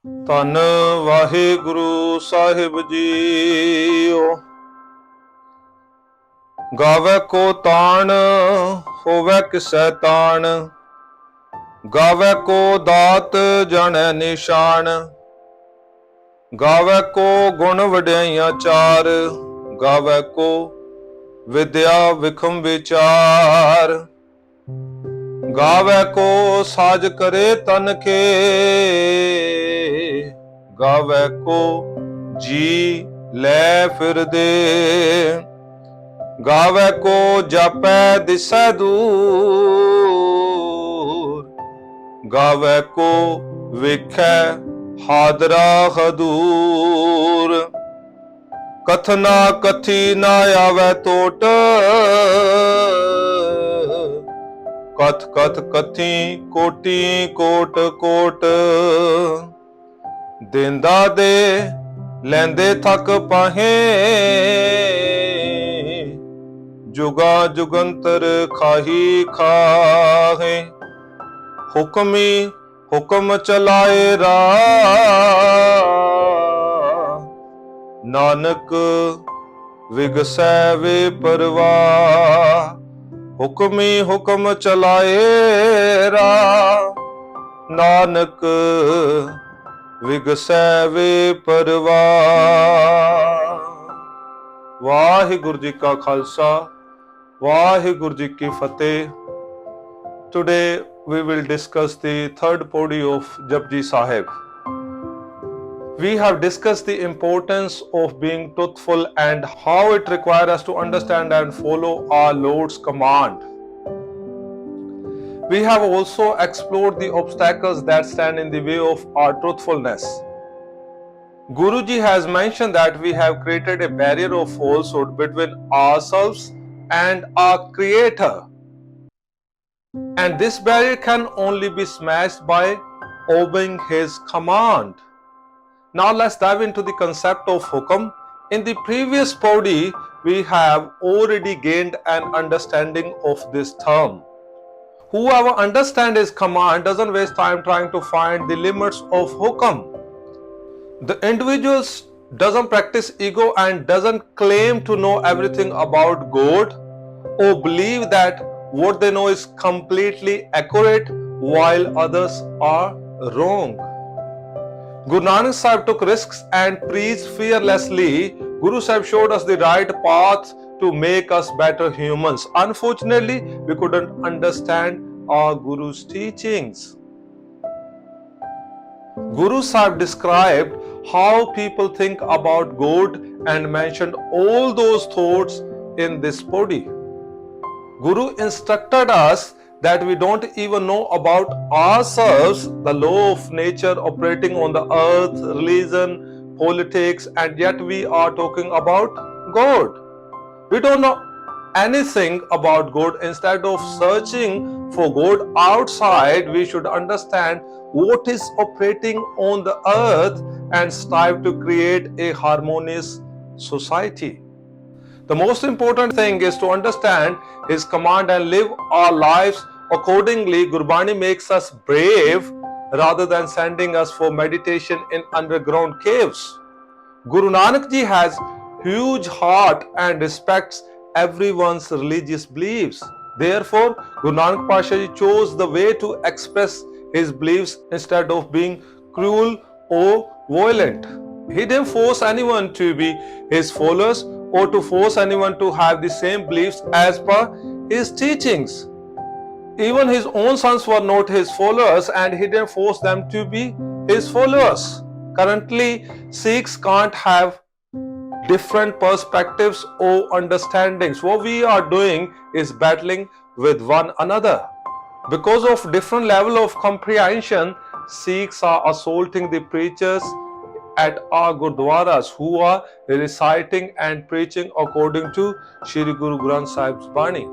ਧੰਨ ਵਾਹਿਗੁਰੂ ਸਾਹਿਬ ਜੀਓ। ਗਾਵੇ ਕੋ ਤਾਣ ਹੋਵੇ ਕਿਸੈ ਤਾਣ, ਗਾਵੇ ਕੋ ਦਾਤ ਜਾਣੈ ਨਿਸ਼ਾਨ, ਗਾਵੇ ਕੋ ਗੁਣ ਵਡਿਆਈਆਂ ਚਾਰ, ਗਾਵੇ ਕੋ ਵਿਦਿਆ ਵਿਖਮ ਵਿਚਾਰ, ਗਾਵੇ ਕੋ ਸਾਜ ਕਰੇ ਤਨ ਕੇ, ਗਾਵੇ ਕੋ ਜੀ ਲੈ ਫਿਰਦੇ, ਗਾਵੇ ਕੋ ਜਾਪੈ ਦਿਸੈ ਦੂਰ, ਗਾਵੇ ਕੋ ਵੇਖੈ ਹਾਦਰਾ ਹਦੂਰ, ਕਥਨਾ ਕਥੀ ਨਾ ਆਵੈ ਟੋਟ, ਕਥ ਕਥ ਕਥੀ ਕੋਟੀ ਕੋਟ ਕੋਟ, ਦੇਂਦਾ ਦੇ ਲੈਂਦੇ ਥਕ ਪਾਹੇ, ਜੁਗਾ ਜੁਗੰਤਰ ਖਾਹੀ ਖਾਹੇ, ਹੁਕਮੀ ਹੁਕਮ ਚਲਾਏ ਰਾ, ਨਾਨਕ ਵਿਗਸੈ ਵੇ ਪਰਵਾਹ, ਹੁਕਮੀ ਹੁਕਮ ਚਲਾਏ ਰਾ, ਨਾਨਕ ਵਿਗਸੈ ਵੇ ਪਰਵਾਹ। ਵਾਹਿਗੁਰੂ ਜੀ ਕਾ ਖਾਲਸਾ, ਵਾਹਿਗੁਰੂ ਜੀ ਕੀ ਫਤਿਹ। Today we will discuss the third Pauri of Japji Sahib. We have discussed the importance of being truthful and how it requires us to understand and follow our Lord's command. We have also explored the obstacles that stand in the way of our truthfulness. Guruji has mentioned that we have created a barrier of falsehood between ourselves and our Creator. And this barrier can only be smashed by obeying His command. Now let's dive into the concept of hukam. In the previous Pauri, we have already gained an understanding of this term. Whoever understands His command doesn't waste time trying to find the limits of hukam. The individual doesn't practice ego and doesn't claim to know everything about God or believe that what they know is completely accurate while others are wrong. Guru Nanak Sahib took risks and preached fearlessly. Guru Sahib showed us the right path to make us better humans. Unfortunately, we couldn't understand our Guru's teachings. Guru Sahib described how people think about God and mentioned all those thoughts in this Pauri. Guru instructed us that we don't even know about ourselves, the law of nature operating on the earth, religion, politics, and yet we are talking about God. We don't know anything about God. Instead of searching for God outside, we should understand what is operating on the earth and strive to create a harmonious society. The most important thing is to understand His command and live our lives accordingly. Gurbani makes us brave rather than sending us for meditation in underground caves. Guru Nanak Ji has huge heart and respects everyone's religious beliefs. Therefore, Guru Nanak Pasha Ji chose the way to express his beliefs instead of being cruel or violent. He didn't force anyone to be his followers or to force anyone to have the same beliefs as per his teachings. Even his own sons were not his followers and he didn't force them to be his followers. Currently, Sikhs can't have different perspectives or understandings. What we are doing is battling with one another. Because of different level of comprehension, Sikhs are assaulting the preachers at our Gurdwaras who are reciting and preaching according to Shri Guru Granth Sahib's Bani.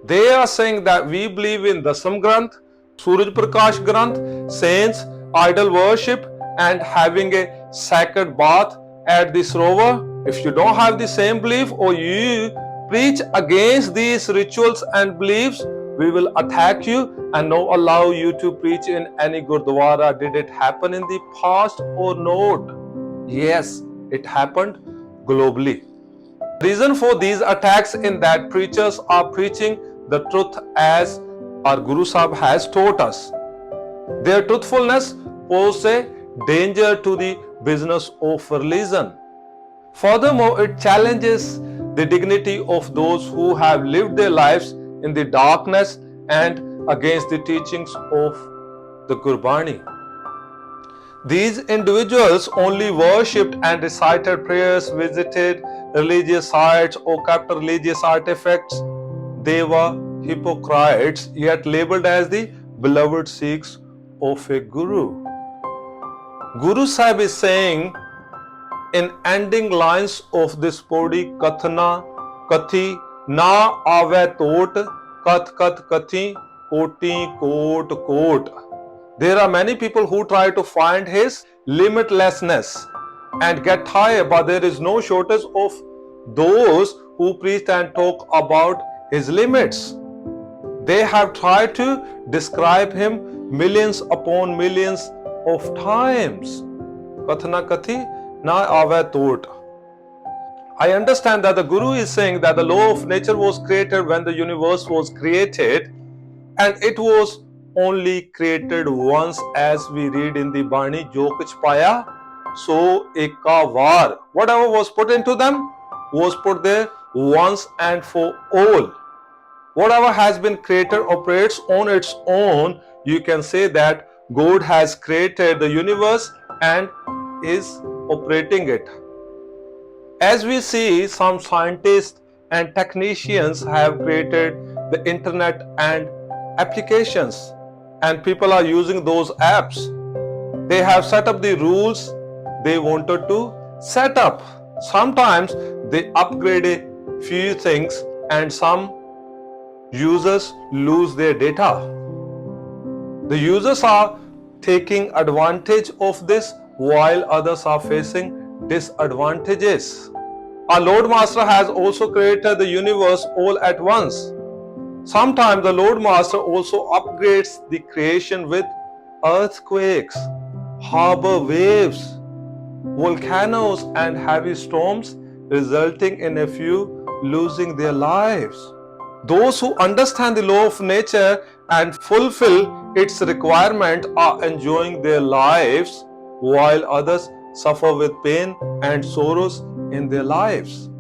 They are saying that we believe in Dasam Granth, Suraj Prakash Granth, saints, idol worship, and having a sacred bath at the Sarovar. If you don't have the same belief or you preach against these rituals and beliefs, we will attack you and no allow you to preach in any Gurdwara. Did it happen in the past or not? Yes, it happened globally. The reason for these attacks in that preachers are preaching the truth as our Guru Sahib has taught us. Their truthfulness poses a danger to the business of religion. Furthermore, it challenges the dignity of those who have lived their lives in the darkness and against the teachings of the Gurbani. These individuals only worshipped and recited prayers, visited religious sites, or kept religious artifacts. They were hypocrites, yet labeled as the beloved Sikhs of a Guru. Guru Sahib is saying in ending lines of this Pauri, Kathna Kathi Na Ave Tot Kath Kath Kathi Koti Kot Kot. There are many people who try to find his limitlessness and get high, but there is no shortage of those who preach and talk about his limits. They have tried to describe him millions upon millions of times. Kathna Kathi Na Ave Tot. I understand that the Guru is saying that the law of nature was created when the universe was created, and it was only created once, as we read in the Bani, Jo kuch paya so eka var. Whatever was put into them was put there once and for all. Whatever has been created operates on its own. You can say that God has created the universe and is operating it. As we see, some scientists and technicians have created the internet and applications, and people are using those apps. They have set up the rules they wanted to set up. Sometimes they upgrade a few things and some users lose their data. The users are taking advantage of this while others are facing disadvantages. Our Lord Master has also created the universe all at once. Sometimes the Lord Master also upgrades the creation with earthquakes, harbor waves, volcanoes and heavy storms, resulting in a few losing their lives. Those who understand the law of nature and fulfill its requirement are enjoying their lives, while others suffer with pain and sorrows in their lives.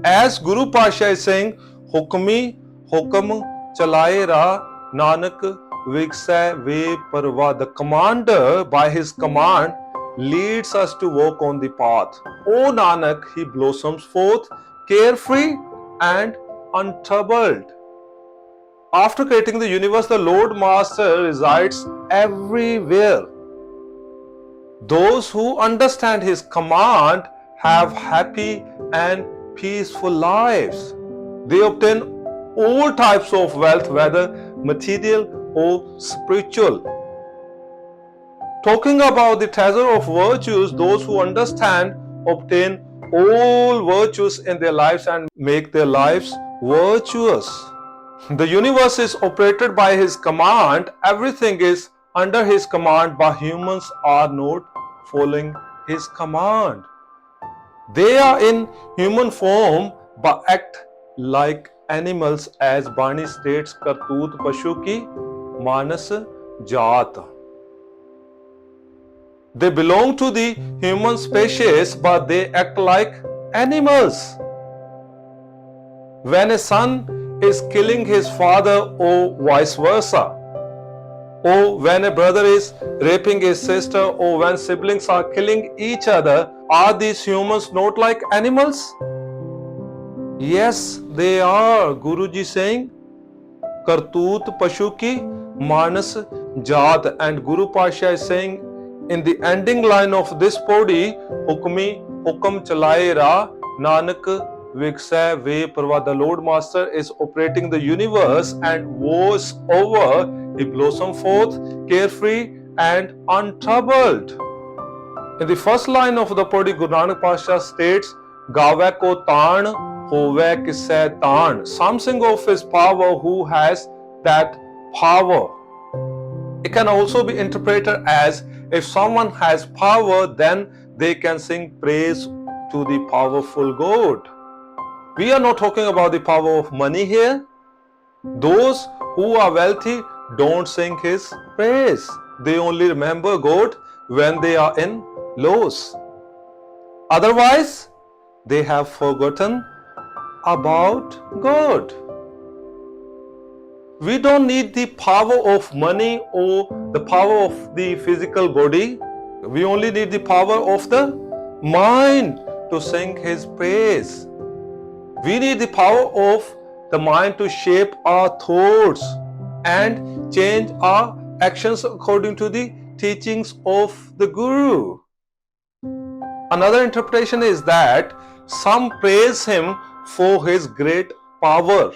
As Guru Pasha is saying, Hukmi Hukam Chalaye Ra Nanak Viksai Ve Parva. The commander, by his command, leads us to walk on the path. O Nanak, he blossoms forth carefree and untroubled. After creating the universe, the Lord Master resides everywhere. Those who understand his command have happy and peaceful lives. They obtain all types of wealth, whether material or spiritual. Talking about the treasure of virtues, those who understand obtain all virtues in their lives and make their lives virtuous. The universe is operated by his command. Everything is under his command, but humans are not following his command. They are in human form but act like animals, as Bani states, Kartut Pashu ki Manas Jaat. They belong to the human species, but they act like animals. When a son is killing his father or vice versa, or when a brother is raping his sister, or when siblings are killing each other, are these humans not like animals? Yes, they are. Guruji saying, Kartut Pashu ki Manas Jaat. And Guru Pasha is saying in the ending line of this Pauri, Hukmi Hukam Chalaye Ra Nanak Viksai Ve Parva. The Lord Master is operating the universe, and was over, he blossomed forth carefree and untroubled. In the first line of the Pauri, Guru Nanak Pasha states, Gave ko taan hove kisai taan. Something of his power who has that power. It can also be interpreted as if someone has power, then they can sing praise to the powerful God. We are not talking about the power of money here. Those who are wealthy don't sing his praise. They only remember God when they are in loss. Otherwise, they have forgotten about God. We don't need the power of money or the power of the physical body. We only need the power of the mind to sing his praise. We need the power of the mind to shape our thoughts and change our actions according to the teachings of the Guru. Another interpretation is that some praise him for his great power.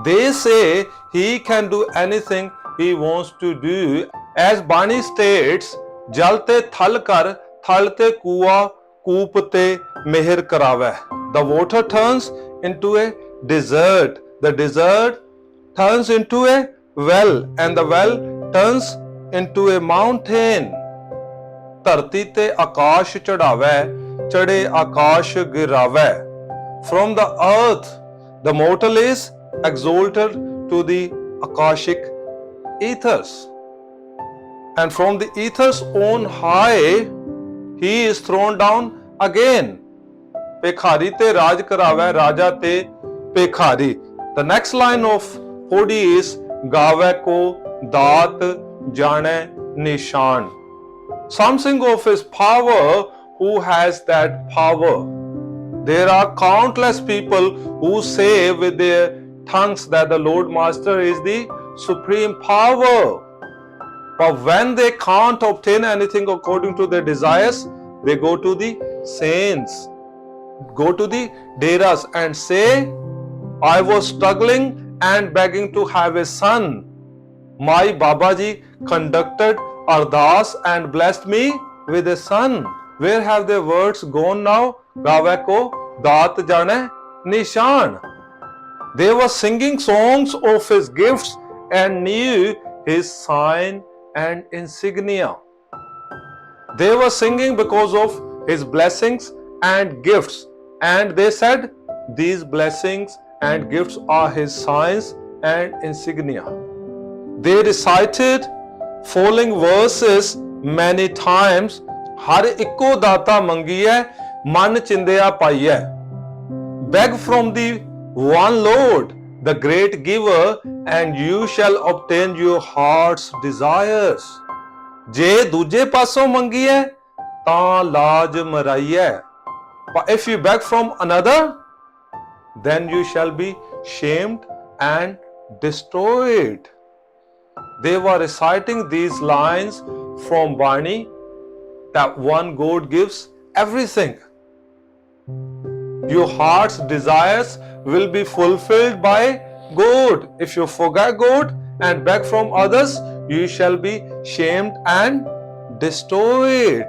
They say he can do anything he wants to do. As Bani states, Jalte thal kar, thalte kuwa, koopte mehir karave. The water turns into a desert. The desert turns into a well, and the well turns into a mountain. ਧਰਤੀ ਤੇ ਆਕਾਸ਼ ਚੜਾਵੇ, ਚੜੇ ਆਕਾਸ਼ ਗਿਰਾਵੇ. From the earth, the mortal is exalted to the Akashic ethers. And from the ethers on high, he is thrown down again. Pekhari te Raj karave, Raja te Pekhari. The next line of Pauri is Gave ko daat jane nishan. Some sing of his power. Who has that power? There are countless people who say with their tongues that the Lord Master is the supreme power. But when they can't obtain anything according to their desires, they go to the saints, go to the deras and say, I was struggling and begging to have a son. My Babaji conducted Ardas and blessed me with a son. Where have their words gone now? Gave ko daat jane nishan. They were singing songs of his gifts and knew his sign and insignia. They were singing because of his blessings and gifts, and they said these blessings and gifts are his signs and insignia. They recited following verses many times. Har ikko data mangiye, man chindeya paiye. Beg from the one Lord, the great giver, and you shall obtain your heart's desires. Je duje paso mangiye, ta laaj maraiye. But if you beg from another, then you shall be shamed and destroyed. They were reciting these lines from Bani that one God gives everything. Your heart's desires will be fulfilled by God. If you forget God and beg from others, you shall be shamed and destroyed.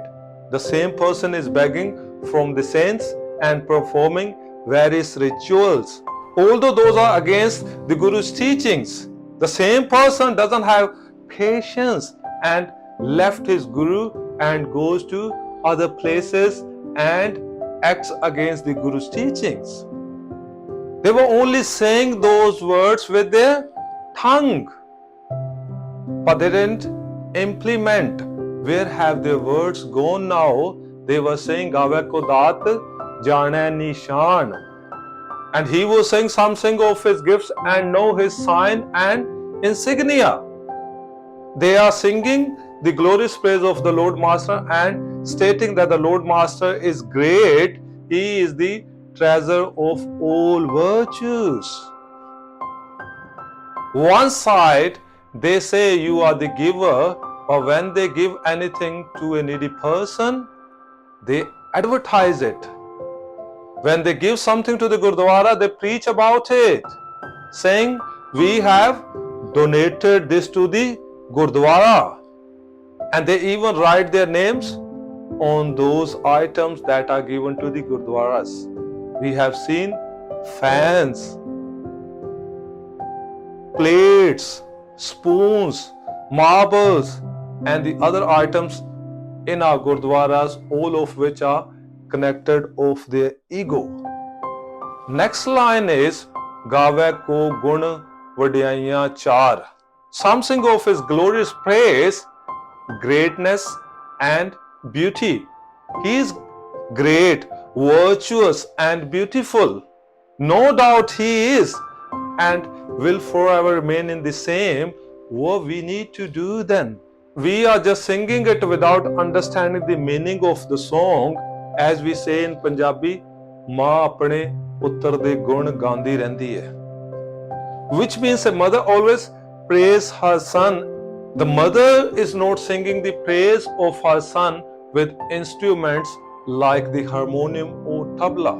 The same person is begging from the saints and performing various rituals. Although those are against the Guru's teachings, the same person doesn't have patience and left his Guru and goes to other places and acts against the Guru's teachings. They were only saying those words with their tongue, but they didn't implement. Where have their words gone now? They were saying Gave ko daat jane nishan. And he was saying something of his gifts and know his sign and insignia. They are singing the glorious praise of the Lord Master and stating that the Lord Master is great. He is the treasure of all virtues. One side, they say you are the giver, but when they give anything to a needy person, they advertise it. When they give something to the Gurdwara, they preach about it, saying, we have donated this to the Gurdwara. And they even write their names on those items that are given to the Gurdwaras. We have seen fans. plates, spoons, marbles, and the other items in our gurdwaras, all of which are connected of their ego. Next line is Gave ko gun vadiyaiyan char. Some sing of his glorious praise, greatness, and beauty. He is great, virtuous, and beautiful. No doubt he is, and will forever remain in the same. What we need to do then? We are just singing it without understanding the meaning of the song. As we say in Punjabi, माँ अपने पुत्र दे गुण गांदी रहंदी है, which means a mother always praise her son. The mother is not singing the praise of her son with instruments like the harmonium or tabla.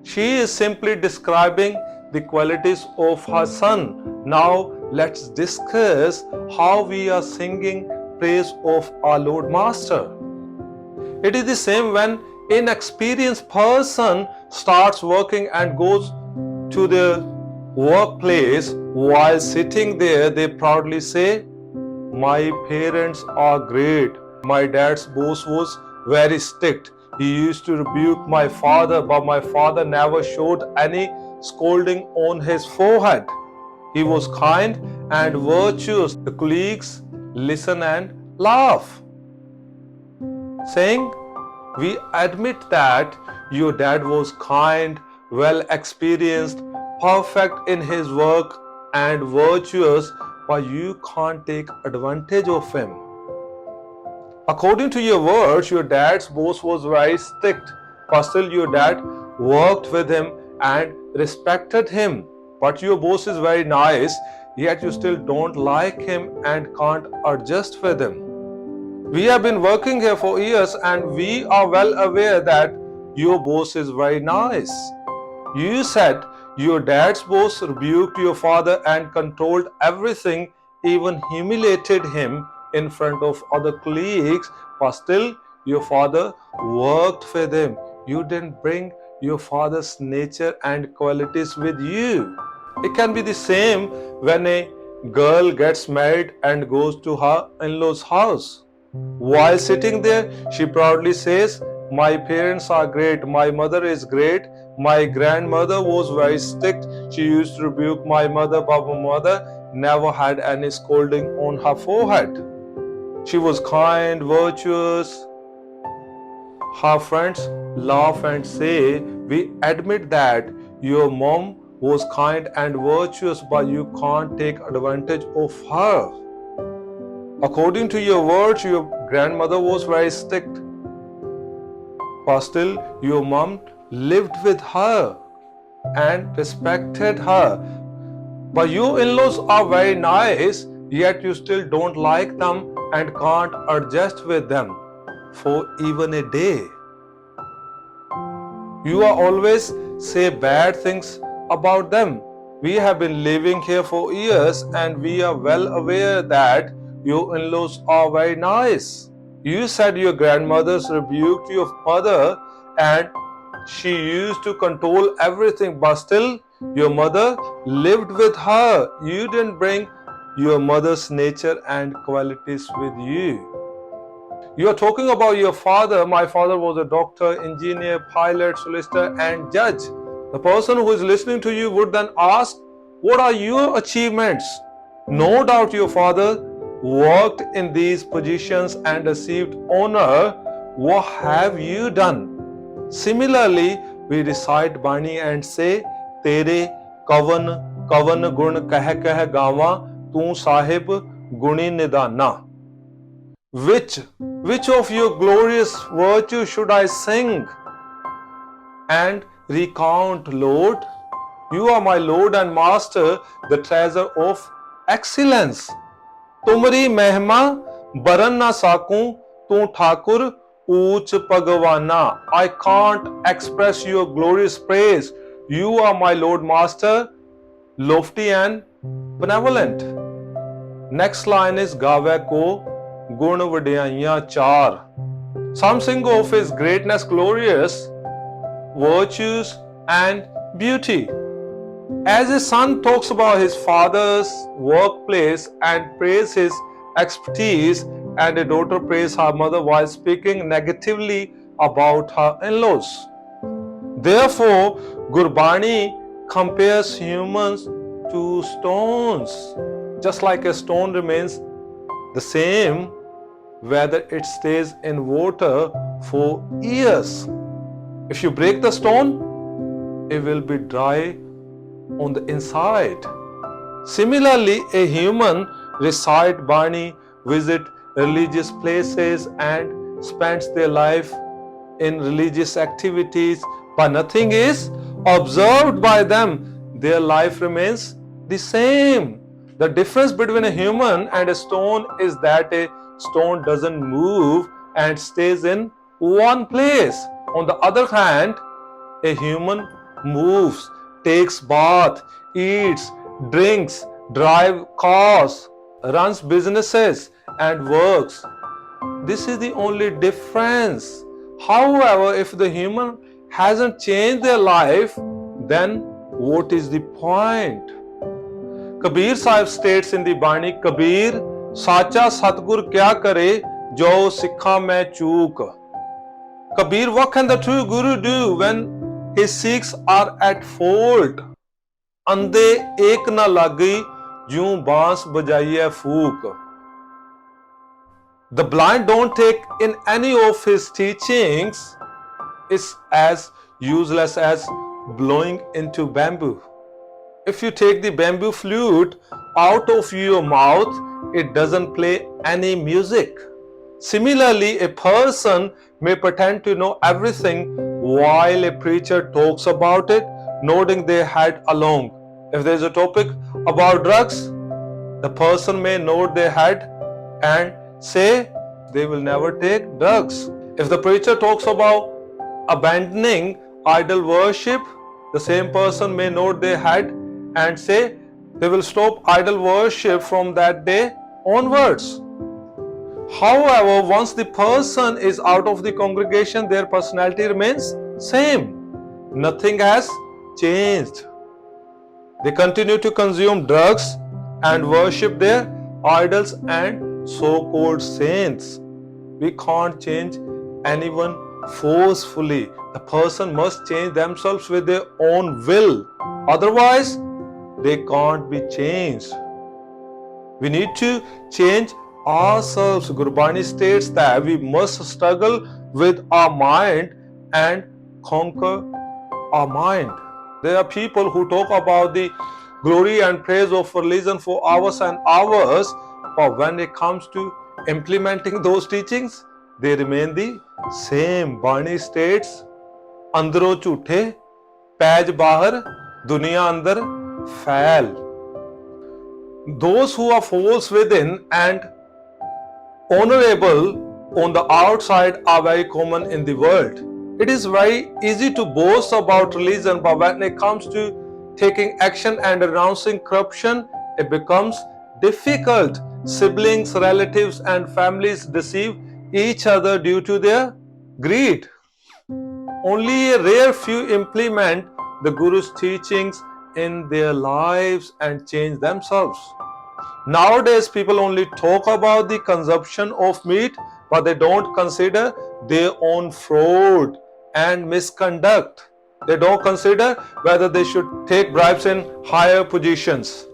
She is simply describing the qualities of her son. Now let's discuss how we are singing praise of our Lord Master. It is the same when an inexperienced person starts working and goes to the workplace. While sitting there, they proudly say, "My parents are great. My dad's boss was very strict. He used to rebuke my father, but my father never showed any scolding on his forehead. He was kind and virtuous. The colleagues listen and laugh." Saying, we admit that your dad was kind, well experienced, perfect in his work, and virtuous, but you can't take advantage of him. According to your words, your dad's boss was very strict, but still your dad worked with him and respected him. But your boss is very nice, yet you still don't like him and can't adjust with him. We have been working here for years and we are well aware that your boss is very nice. You said your dad's boss rebuked your father and controlled everything, even humiliated him in front of other colleagues, but still your father worked with him. You didn't bring your father's nature and qualities with you. It can be the same when a girl gets married and goes to her in-laws' house. While sitting there, she proudly says, "My parents are great, my mother is great, my grandmother was very strict, she used to rebuke my mother, but my mother never had any scolding on her forehead. She was kind, virtuous." Her friends laugh and say, "We admit that your mom was kind and virtuous, but you can't take advantage of her. According to your words, your grandmother was very strict, but still your mom lived with her and respected her. But your in-laws are very nice, yet you still don't like them and can't adjust with them for even a day. You are always say bad things about them. We have been living here for years and we are well aware that your in-laws are very nice. You said your grandmothers rebuked your mother and she used to control everything, but still your mother lived with her. You didn't bring your mother's nature and qualities with you. You are talking about your father. My father was a doctor, engineer, pilot, solicitor, and judge. The person who is listening to you would then ask, what are your achievements? No doubt your father worked in these positions and received honor. What have you done? Similarly, we recite Bani and say, Tere kavan kavan gun kah kah gawa, tu sahib guni nidana. Which of your glorious virtues should I sing and recount, Lord? You are my Lord and Master, the treasure of excellence. Tumri mehma baran na sakun, tu thakur Uch Pagavana. I can't express your glorious praise. You are my Lord Master, lofty and benevolent. Next line is Gave ko gun vadiyaiyan char. Some sing of his greatness, glorious, virtues, and beauty. As a son talks about his father's workplace and praise his expertise, and a daughter praise her mother while speaking negatively about her in-laws. Therefore, Gurbani compares humans to stones. Just like a stone remains the same whether it stays in water for years. If you break the stone, it will be dry on the inside. Similarly, a human recite Bani, visit religious places and spends their life in religious activities, but nothing is observed by them. Their life remains the same. The difference between a human and a stone is that a stone doesn't move and stays in one place. On the other hand, a human moves, takes bath, eats, drinks, drives cars, runs businesses and works. This is the only difference. However, if the human hasn't changed their life, then what is the point? Kabir Sahib states in the Bani, Kabir, Sacha Satgur kya kare, jo sikha mein chook. Kabir, what can the true Guru do when his Sikhs are at fault? Ande ek na lagi, jun baans bajaiye fook. The blind don't take in any of his teachings. It's as useless as blowing into bamboo. If you take the bamboo flute out of your mouth, it doesn't play any music. Similarly, a person may pretend to know everything while a preacher talks about it, nodding their head along. If there is a topic about drugs, the person may nod their head and say they will never take drugs. If the preacher talks about abandoning idol worship, the same person may nod their head and say they will stop idol worship from that day onwards. However, once the person is out of the congregation, their personality remains same. Nothing has changed. They continue to consume drugs and worship their idols and so-called saints. We can't change anyone forcefully. The person must change themselves with their own will. Otherwise, they can't be changed. We need to change ourselves. Gurbani states that we must struggle with our mind and conquer our mind. There are people who talk about the glory and praise of religion for hours and hours, but when it comes to implementing those teachings, they remain the same. Bani states, Andro jhoothe, paij bahar, duniya andar fail. Those who are false within and honorable on the outside are very common in the world. It is very easy to boast about religion, but when it comes to taking action and renouncing corruption, it becomes difficult. Siblings, relatives, and families deceive each other due to their greed. Only a rare few implement the Guru's teachings in their lives and change themselves. Nowadays, people only talk about the consumption of meat, but they don't consider their own fraud and misconduct. They don't consider whether they should take bribes in higher positions,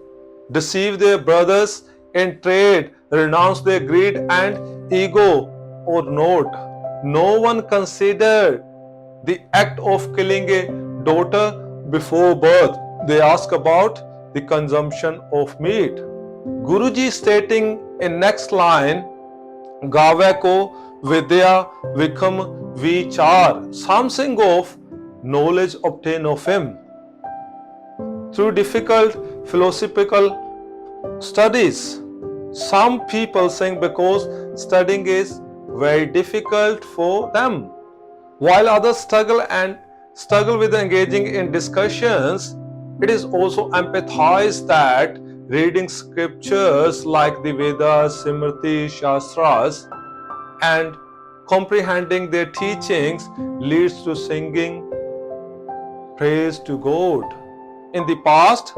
deceive their brothers in trade, renounce their greed and ego or not. No one considered the act of killing a daughter before birth. They ask about the consumption of meat. Guruji stating in next line, Gave ko vidya vikham vichar, something of knowledge obtain of him. Through difficult philosophical studies, some people sing because studying is very difficult for them, while others struggle with engaging in discussions. It is also empathized that reading scriptures like the Vedas, Simriti, Shastras, and comprehending their teachings leads to singing praise to God. In the past,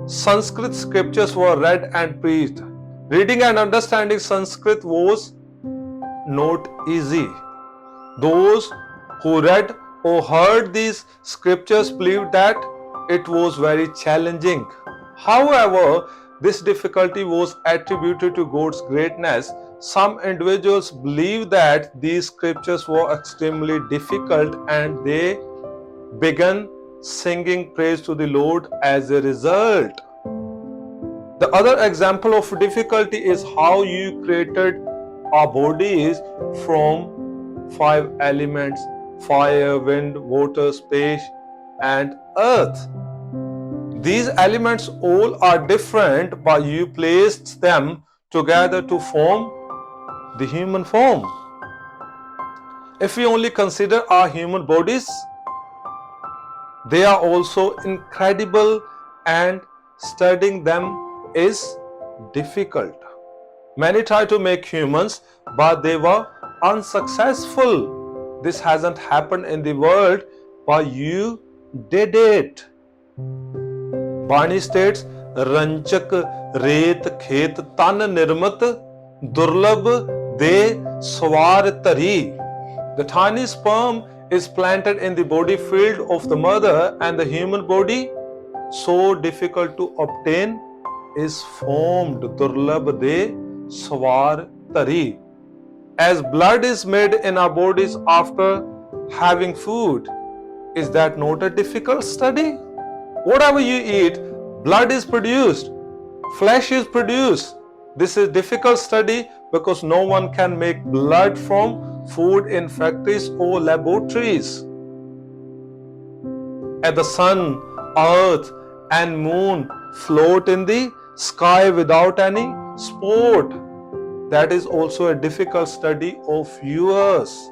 Sanskrit scriptures were read and preached. Reading and understanding Sanskrit was not easy. Those who read or heard these scriptures believed that it was very challenging. However, this difficulty was attributed to God's greatness. Some individuals believe that these scriptures were extremely difficult and they began singing praise to the Lord as a result. The other example of difficulty is how you created our bodies from 5 elements: fire, wind, water, space, and earth. These elements all are different, but you placed them together to form the human form. If we only consider our human bodies, they are also incredible and studying them is difficult. Many try to make humans, but they were unsuccessful. This hasn't happened in the world, but you did it. Bani states, Ranchak Ret Khet Tan Nirmat Durlab De Swar Tari. The tiny sperm is planted in the body field of the mother, and the human body, so difficult to obtain, is formed. Durlab De Swar Tari. As blood is made in our bodies after having food, is that not a difficult study? Whatever you eat, blood is produced, flesh is produced. This is difficult study because no one can make blood from food in factories or laboratories. And the sun, earth, and moon float in the sky without any support. That is also a difficult study of yours.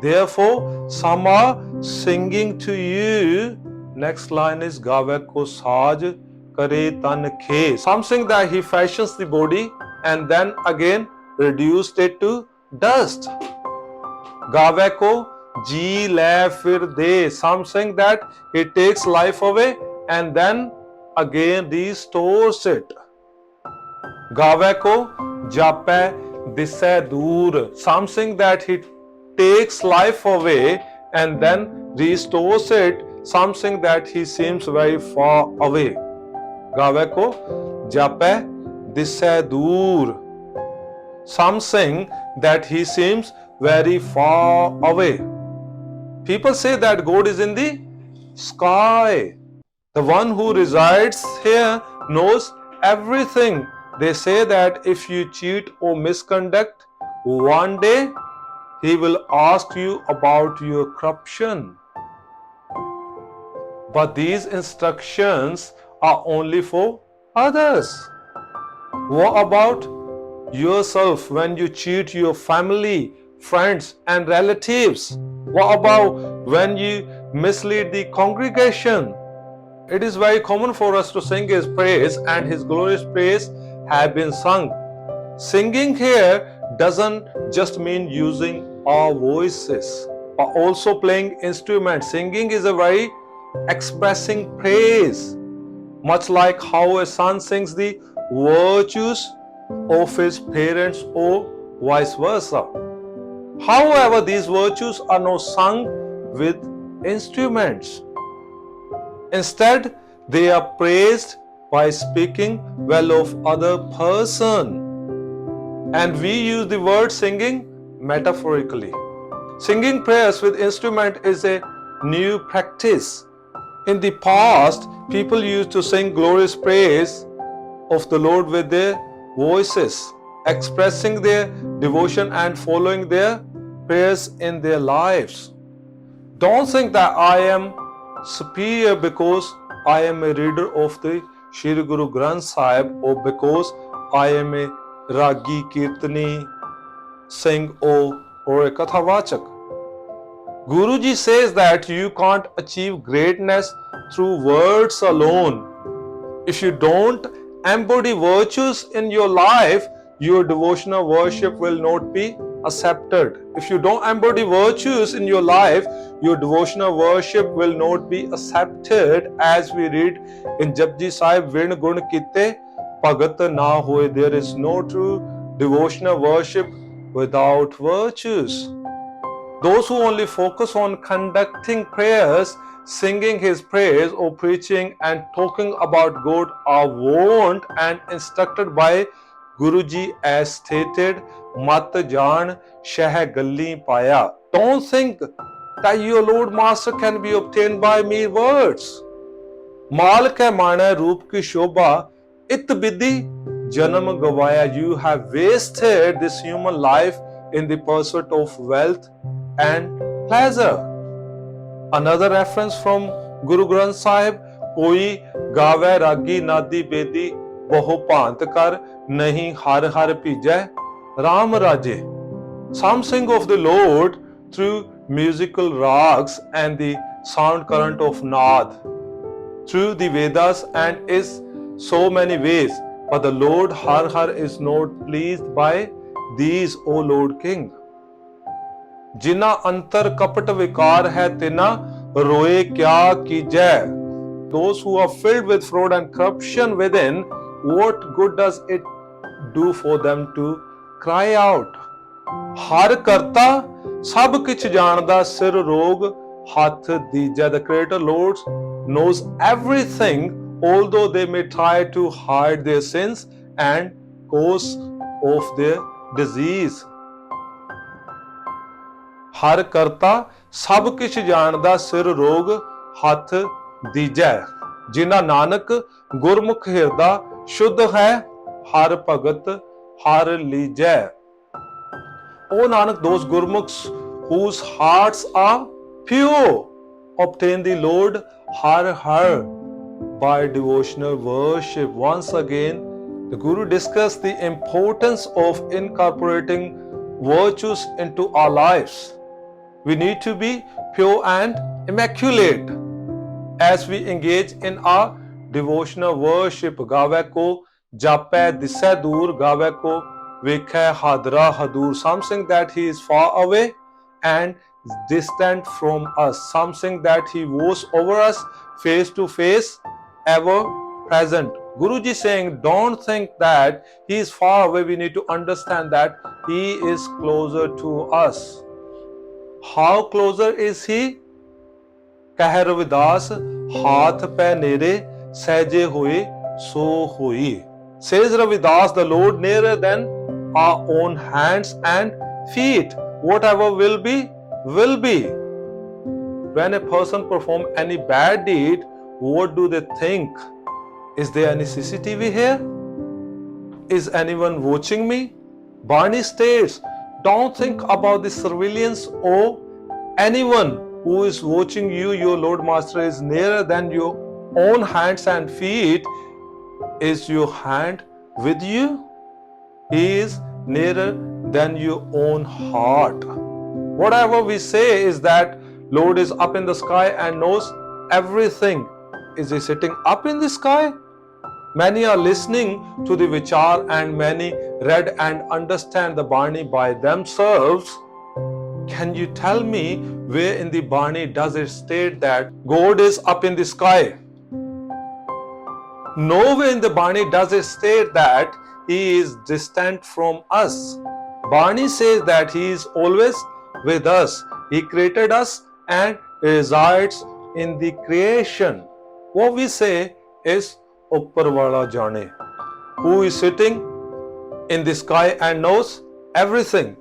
Therefore, some are singing to you. Next line is Gave ko saaj kare tan khe. Something that he fashions the body and then again reduced it to dust. Gave ko ji le fir de. Something that he takes life away and then again restores it. Gave ko jape disse dur. Something that he takes life away and then restores it. Something that he seems very far away. Gave ko jape disse dur. Something that he seems very far away. People say that God is in the sky. The one who resides here knows everything. They say that if you cheat or misconduct, one day he will ask you about your corruption. But these instructions are only for others. What about yourself when you cheat your family, friends, and relatives? What about when you mislead the congregation? It is very common for us to sing His praise, and His glorious praise have been sung. Singing here doesn't just mean using our voices, but also playing instruments. Singing is a very expressing praise, much like how a son sings the virtues of his parents or vice versa. However, these virtues are not sung with instruments. Instead, they are praised by speaking well of other person. And we use the word singing metaphorically. Singing prayers with instrument is a new practice. In the past, people used to sing glorious praise of the Lord with their voices, expressing their devotion and following their prayers in their lives. Don't think that I am superior because I am a reader of the Shri Guru Granth Sahib or because I am a Ragi, Kirtani, Singh or a Kathavachak. Guruji says that you can't achieve greatness through words alone. If you don't embody virtues in your life, your devotional worship will not be accepted. If you don't embody virtues in your life, your devotional worship will not be accepted, as we read in Japji Sahib, Vin Gun Kite Bhagat Na Hoye. There is no true devotional worship without virtues. Those who only focus on conducting prayers, singing his praise, or preaching and talking about God are warned and instructed by Guruji as stated, Mat Jaan Sheh Galli Paya. Don't think that your Lord Master can be obtained by mere words. Mal ke mana roop ki shobha, it bidhi janam gavaya. You have wasted this human life in the pursuit of wealth and pleasure. Another reference from Guru Granth Sahib, koi gawe ragi nadi bedi bahu pant kar nahi har har pijay Ram Raje. Some sing of the Lord through musical rags and the sound current of Naad, through the Vedas and is so many ways, but the Lord Har Har is not pleased by these, O Lord King. जिना अंतर कपट विकार है तिना रोए क्या कीजै. Those who are filled with fraud and corruption within, what good does it do for them to cry out? हर करता सब किछ जानदा सिर रोग हाथ दीजै. The Creator Lord knows everything, although they may try to hide their sins and cause of their disease. हर करता सब किछ जानदा सिर रोग हथ दीजै. जिना नानक गुरमुख हिरदा शुद्ध है हर भगत हर लीजै. O Nanak, those Gurmukhs whose hearts are pure obtain the Lord Har Har by devotional worship. Once again, the Guru discussed the importance of incorporating virtues into our lives. We need to be pure and immaculate as we engage in our devotional worship. Gawe ko jape disai dur, gawe ko vekhe hadra hadur. Something that he is far away and distant from us. Something that he was over us, face to face, ever present. Guruji saying, don't think that he is far away. We need to understand that he is closer to us. How closer is he? Keh Ravidas, haath pe nere sehje hoye so hoye. Says Ravidas, the Lord nearer than our own hands and feet. Whatever will be, will be. When a person performs any bad deed, what do they think? Is there any CCTV here? Is anyone watching me? Bani states, don't think about the surveillance or anyone who is watching you. Your Lord Master is nearer than your own hands and feet. Is your hand with you? He is nearer than your own heart. Whatever we say is that Lord is up in the sky and knows everything. Is he sitting up in the sky? Many are listening to the Vichaar and many read and understand the Bani by themselves. Can you tell me where in the Bani does it state that God is up in the sky? Nowhere in the Bani does it state that he is distant from us. Bani says that he is always with us. He created us and resides in the creation. What we say is Uppar wala jane, who is sitting in the sky and knows everything.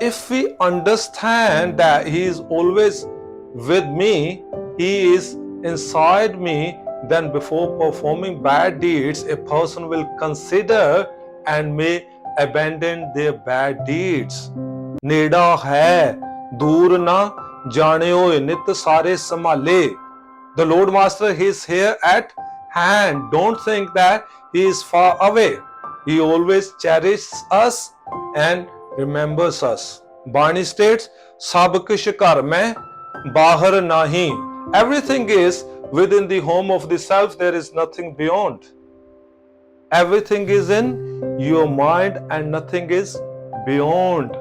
If we understand that he is always with me, he is inside me, then before performing bad deeds, a person will consider and may abandon their bad deeds. Neda hai, dur na janeo, nit sare samale. The Lord Master, he is here at hand. Don't think that he is far away. He always cherishes us and remembers us. Bani states, Sab kish kar mein bahar nahi. Everything is within the home of the self. There is nothing beyond. Everything is in your mind and nothing is beyond.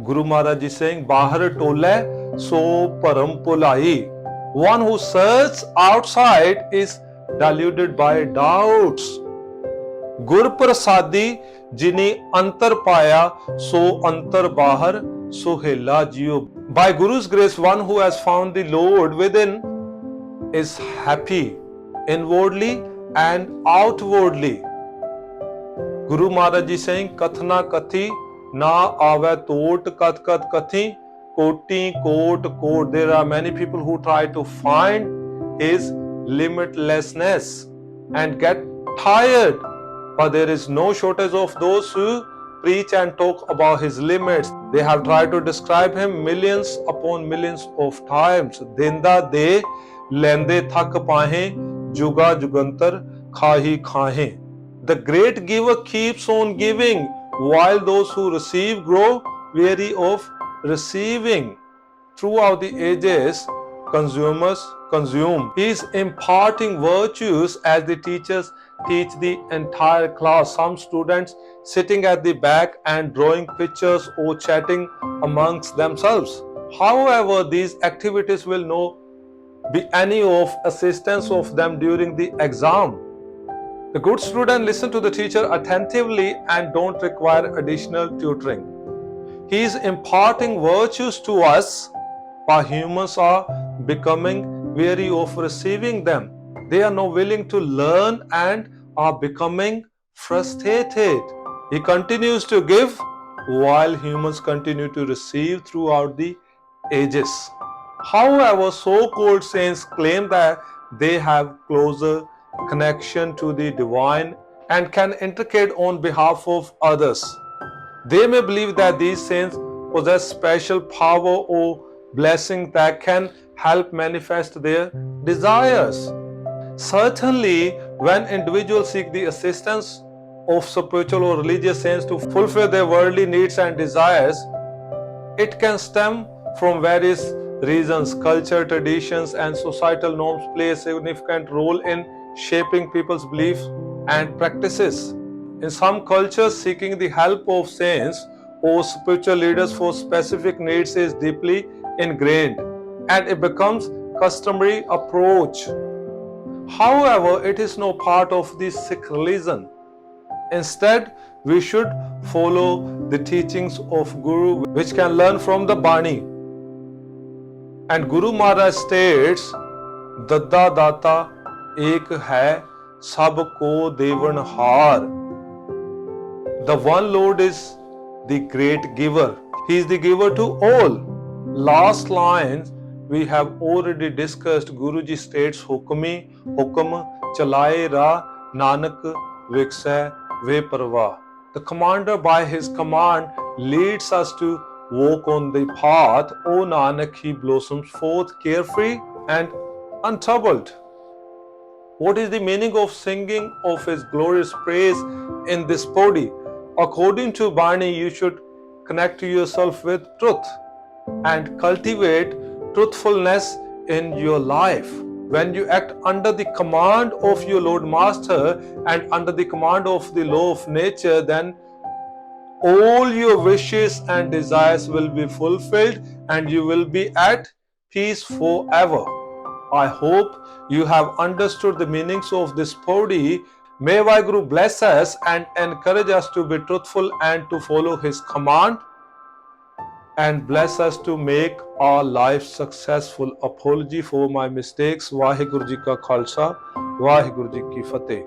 Guru Maharaj is saying, Bahar tole so param pulai. One who searches outside is deluded by doubts. Gur prasadi jini antar paya so antar bahar sohela jiyo. By Guru's grace, one who has found the Lord within is happy inwardly and outwardly. Guru Maharaj is saying, Kathna kathi na ave tot kat kat kathi koti kot kot. There are many people who try to find his limitlessness and get tired, but there is no shortage of those who preach and talk about his limits. They have tried to describe him millions upon millions of times. Denda de lende thak pahe juga jugantar khahi khahe. The great giver keeps on giving, while those who receive grow weary of receiving. Throughout the ages, consumers consume. He is imparting virtues as the teachers teach the entire class. Some students sitting at the back and drawing pictures or chatting amongst themselves. However, these activities will not be any of assistance of them during the exam. The good student listen to the teacher attentively and don't require additional tutoring. He is imparting virtues to us, but humans are becoming weary of receiving them. They are not willing to learn and are becoming frustrated. He continues to give while humans continue to receive throughout the ages. However, so-called saints claim that they have closer connection to the divine and can intercede on behalf of others. They may believe that these saints possess special power or blessing that can help manifest their desires. Certainly, when individuals seek the assistance of spiritual or religious saints to fulfill their worldly needs and desires, it can stem from various reasons. Culture, traditions, and societal norms play a significant role in shaping people's beliefs and practices. In some cultures, seeking the help of saints or spiritual leaders for specific needs is deeply ingrained, and it becomes customary approach. However, it is no part of the Sikh religion. Instead, we should follow the teachings of Guru, which can learn from the Bani. And Guru Maharaj states, Dadda Data ek hai sab ko devanhar. The one Lord is the great giver. He is the giver to all. Last lines we have already discussed. Guruji states, Hukmi Hukm Chalaye Ra Nanak Viksai Ve Parva. The commander by his command leads us to walk on the path. O Nanak, he blossoms forth carefree and untroubled. What is the meaning of singing of his glorious praise in this body? According to Bani, you should connect yourself with truth and cultivate truthfulness in your life. When you act under the command of your Lord Master and under the command of the law of nature, then all your wishes and desires will be fulfilled and you will be at peace forever. I hope you have understood the meanings of this Pauri. May Vaheguru bless us and encourage us to be truthful and to follow his command, and bless us to make our life successful. Apology for my mistakes. Vaheguru Ji Ka Khalsa, Vaheguru Ji Ki Fateh.